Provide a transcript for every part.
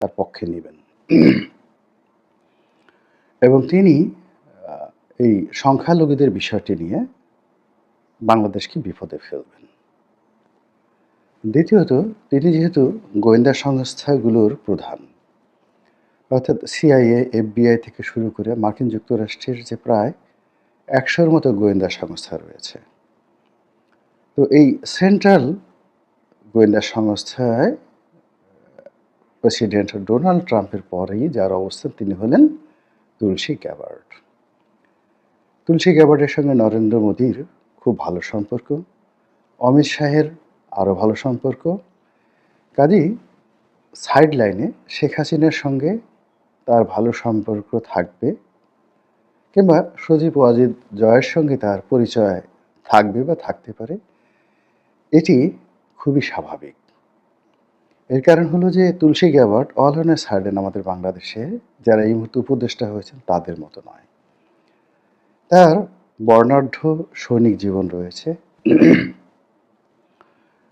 তার পক্ষে নিবেন এবং তিনি এই সংখ্যালঘুদের বিষয়টি নিয়ে বাংলাদেশকে বিপদে ফেলবেন। দ্বিতীয়ত, তিনি যেহেতু গোয়েন্দা সংস্থাগুলোর প্রধান, অর্থাৎ সিআইএ, এফবিআই থেকে শুরু করে মার্কিন যুক্তরাষ্ট্রের যে প্রায় ১০০-র মতো গোয়েন্দা সংস্থা রয়েছে। তো এই সেন্ট্রাল গোয়েন্দা সংস্থায় প্রেসিডেন্ট ডোনাল্ড ট্রাম্পের পরেই যার অবস্থান তিনি হলেন তুলসী গ্যাবার্ড। তুলসী গ্যাবার্ডের সঙ্গে নরেন্দ্র মোদীর খুব ভালো সম্পর্ক, অমিত শাহের আরও ভালো সম্পর্ক। কাজেই সাইড লাইনে শেখ হাসিনার সঙ্গে তার ভালো সম্পর্ক থাকবে, কিংবা সজীব ওয়াজিদ জয়ের সঙ্গে তার পরিচয় থাকবে বা থাকতে পারে, এটি খুবই স্বাভাবিক। এর কারণ হলো যে Tulsi Gabbard all on a sudden আমাদের বাংলাদেশে যারা এই মুহূর্তে উপদেষ্টা হয়েছেন তাদের মতো নয়। তার বর্ণাঢ্য সৈনিক জীবন রয়েছে,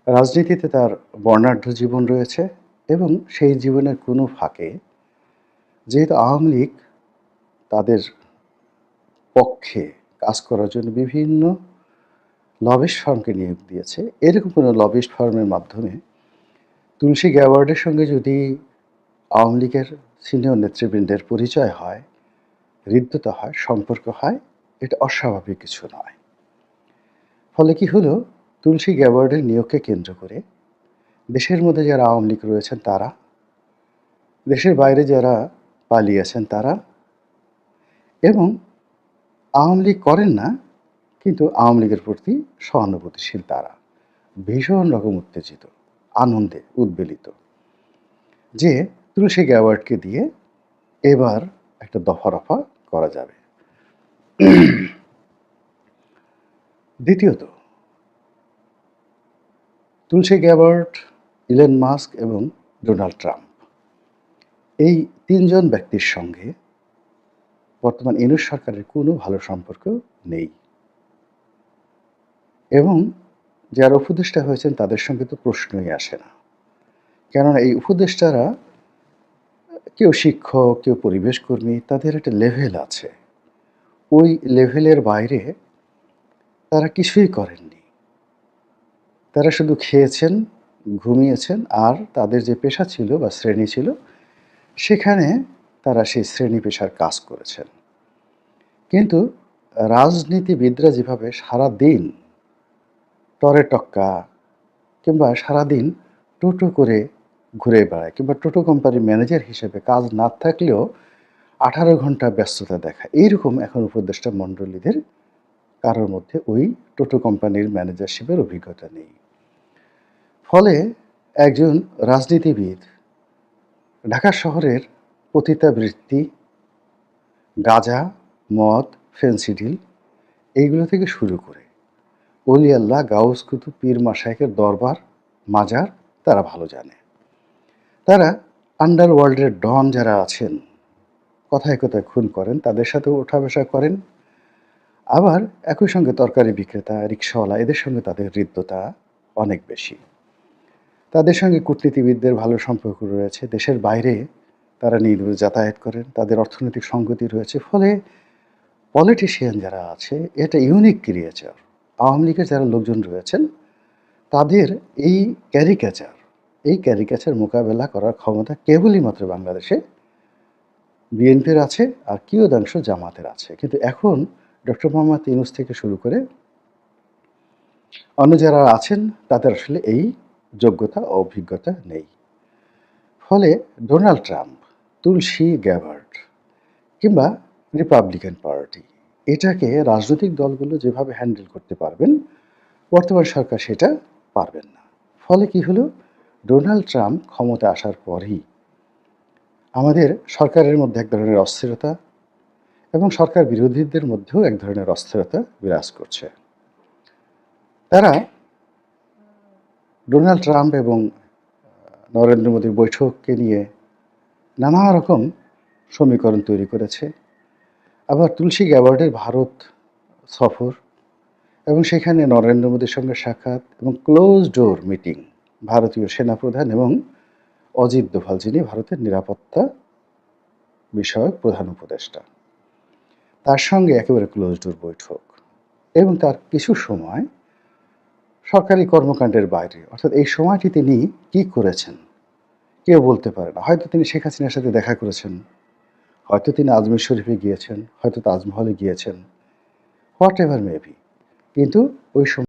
রাজনীতিতে তার বর্ণাঢ্য জীবন রয়েছে, এবং সেই জীবনের কোনো ফাঁকে যেহেতু আওয়ামী লীগ তাদের পক্ষে কাজ করার জন্য বিভিন্ন লবিস্ট ফার্মকে নিয়োগ দিয়েছে, এরকম কোনো লবিস্ট ফার্মের মাধ্যমে তুলসী গ্যাবার্ডের সঙ্গে যদি আওয়ামী লীগের সিনিয়র নেতৃবৃন্দের পরিচয় হয়, হৃদ্যতা হয়, সম্পর্ক হয়, এটা অস্বাভাবিক কিছু নয়। ফলে কি হলো, তুলসী গ্যাবার্ডের নিয়োগকে কেন্দ্র করে দেশের মধ্যে যারা আওয়ামী লীগ রয়েছেন তারা, দেশের বাইরে যারা পালিয়েছেন তারা, এবং আওয়ামী লীগ করেন না কিন্তু আওয়ামী লীগের প্রতি সহানুভূতিশীল তারা ভীষণ রকম উত্তেজিত, আনন্দে উদ্বেলিত যে তুলসী গ্যাবার্ডকে দিয়ে এবার একটা দফা রফা করা যাবে। দ্বিতীয়ত, তুলসী গ্যাবার্ড, ইলন মাস্ক এবং ডোনাল্ড ট্রাম্প, এই তিনজন ব্যক্তির সঙ্গে বর্তমান ইউনূস সরকারের কোনো ভালো সম্পর্ক নেই, এবং যারা উপদেষ্টা হয়েছেন তাদের সঙ্গে তো প্রশ্নই আসে না। কেননা এই উপদেষ্টারা কেউ শিক্ষক, কেউ পরিবেশ কর্মী, তাদের একটা লেভেল আছে। ওই লেভেলের বাইরে তারা কিছুই করেননি। তারা শুধু খেয়েছেন, ঘুমিয়েছেন, আর তাদের যে পেশা ছিল বা শ্রেণী ছিল সেখানে তারা সেই শ্রেণী পেশার কাজ করেছেন। কিন্তু রাজনীতিবিদরা যেভাবে সারাদিন টরে টক্কা কিংবা সারাদিন টোটো করে ঘুরে বেড়ায়, কিংবা টোটো কোম্পানির ম্যানেজার হিসেবে কাজ না থাকলেও 18 ঘন্টা ব্যস্ততা দেখায়, এইরকম এখন উপদেষ্টা মণ্ডলীদের কারোর মধ্যে ওই টোটো কোম্পানির ম্যানেজারশিপের অভিজ্ঞতা নেই। ফলে একজন রাজনীতিবিদ ঢাকা শহরের পতিতাবৃত্তি, গাঁজা, মদ, ফেনসিডিল এইগুলো থেকে শুরু করে অলি আল্লাহ, গাউস কুতুব, পীর মাশায়েখের দরবার, মাজার তারা ভালো জানে। তারা আন্ডারওয়ার্ল্ডের ডন যারা আছেন, কথায় কথায় খুন করেন, তাদের সাথেও ওঠা বসা করেন। আবার একই সঙ্গে তরকারি বিক্রেতা, রিকশাওয়ালা, এদের সঙ্গে তাদের হৃদ্যতা অনেক বেশি। তাদের সঙ্গে কূটনীতিবিদদের ভালো সম্পর্ক রয়েছে, দেশের বাইরে তারা নির্বিঘ্নে যাতায়াত করেন, তাদের অর্থনৈতিক সঙ্গতি রয়েছে। ফলে পলিটিশিয়ান যারা আছে এটা ইউনিক ক্রিয়েচার। আওয়ামী লীগের যারা লোকজন রয়েছেন তাদের এই ক্যারিকেচার মোকাবেলা করার ক্ষমতা কেবলই মাত্র বাংলাদেশে বিএনপির আছে, আর কিয়দাংশ জামাতের আছে। কিন্তু এখন ডক্টর মোহাম্মদ ইউনূস থেকে শুরু করে অন্য যারা আছেন তাদের আসলে এই যোগ্যতা ও অভিজ্ঞতা নেই। ফলে ডোনাল্ড ট্রাম্প, তুলসী গ্যাবার্ড কিংবা রিপাবলিকান পার্টি, এটাকে রাজনৈতিক দলগুলো যেভাবে হ্যান্ডেল করতে পারবেন, বর্তমান সরকার সেটা পারবেন না। ফলে কি হলো, ডোনাল্ড ট্রাম্প ক্ষমতা আসার পরই আমাদের সরকারের মধ্যে এক ধরনের অস্থিরতা এবং সরকার বিরোধীদের মধ্যেও এক ধরনের অস্থিরতা বিরাজ করছে। তারা ডোনাল্ড ট্রাম্প এবং নরেন্দ্র মোদীর বৈঠককে নিয়ে নানা রকম সমীকরণ তৈরি করেছে। আবার তুলসী গ্যাবার্ডের ভারত সফর এবং সেখানে নরেন্দ্র মোদীর সঙ্গে সাক্ষাৎ এবং ক্লোজ ডোর মিটিং ভারতীয় সেনাপ্রধান এবং অজিত দোভাল, যিনি ভারতের নিরাপত্তা বিষয়ক প্রধান উপদেষ্টা। তার সঙ্গে একেবারে ক্লোজ ডোর বৈঠক এবং তার কিছু সময় সরকারি কর্মকাণ্ডের বাইরে, অর্থাৎ এই সময়টি তিনি কি করেছেন কেউ বলতে পারে না। হয়তো তিনি শেখ হাসিনার সাথে দেখা করেছেন, হয়তো তিনি আজমির শরীফে গিয়েছেন, হয়তো তাজমহলে গিয়েছেন, হোয়াট এভার মে বি, কিন্তু ওই সময়